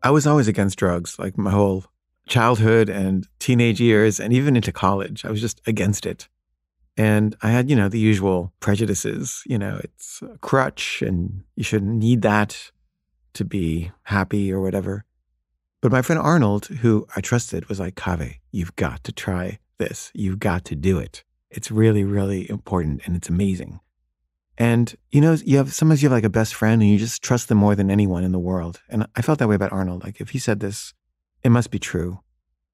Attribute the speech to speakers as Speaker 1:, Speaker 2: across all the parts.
Speaker 1: I was always against drugs, like my whole childhood and teenage years and even into college. I was just against it. And I had, the usual prejudices, it's a crutch and you shouldn't need that to be happy or whatever. But my friend Arnold, who I trusted, was like, Kaveh, you've got to try this. You've got to do it. It's really, really important and it's amazing. And, sometimes you have like a best friend and you just trust them more than anyone in the world. And I felt that way about Arnold. Like if he said this, it must be true.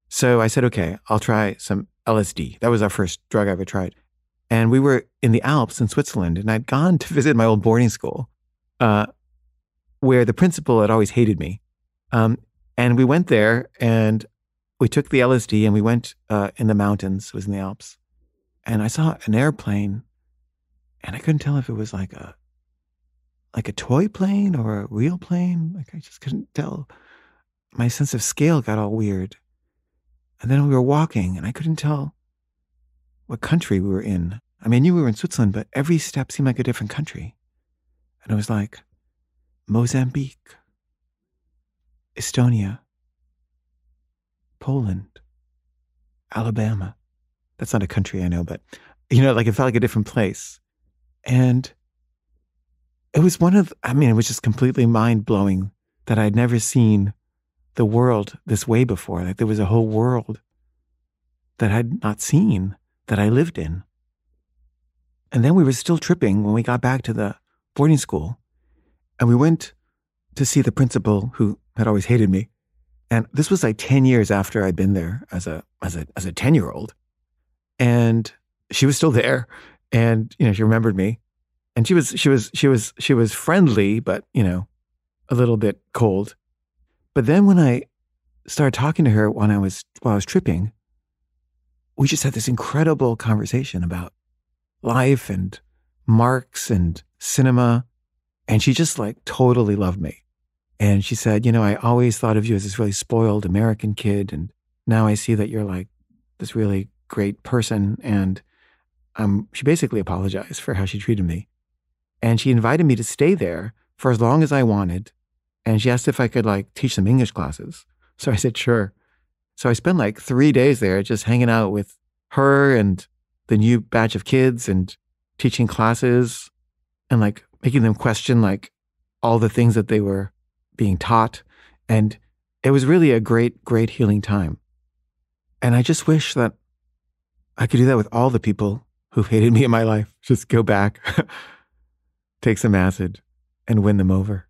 Speaker 1: So I said, okay, I'll try some LSD. That was our first drug I ever tried. And we were in the Alps in Switzerland and I'd gone to visit my old boarding school, where the principal had always hated me. And we went there and we took the LSD and we went in the mountains. It was in the Alps. And I saw an airplane and I couldn't tell if it was like a toy plane or a real plane. Like I just couldn't tell. My sense of scale got all weird. And then we were walking and I couldn't tell what country we were in. I mean, I knew we were in Switzerland, but every step seemed like a different country. And it was like Mozambique, Estonia, Poland, Alabama. That's not a country I know, but, like it felt like a different place. And it was it was just completely mind-blowing that I'd never seen the world this way before. Like there was a whole world that I'd not seen, that I lived in. And then we were still tripping when we got back to the boarding school. And we went to see the principal who had always hated me. And this was like 10 years after I'd been there as a 10-year-old. And she was still there. And, she remembered me. And she was friendly, but, a little bit cold. But then when I started talking to her while I was tripping, we just had this incredible conversation about life and Marx and cinema. And she just like totally loved me. And she said, I always thought of you as this really spoiled American kid. And now I see that you're like this really great person. And she basically apologized for how she treated me. And she invited me to stay there for as long as I wanted. And she asked if I could like teach some English classes. So I said, sure. So I spent like 3 days there just hanging out with her and the new batch of kids and teaching classes and like making them question like all the things that they were being taught. And it was really a great, great healing time. And I just wish that I could do that with all the people who've hated me in my life. Just go back, take some acid and win them over.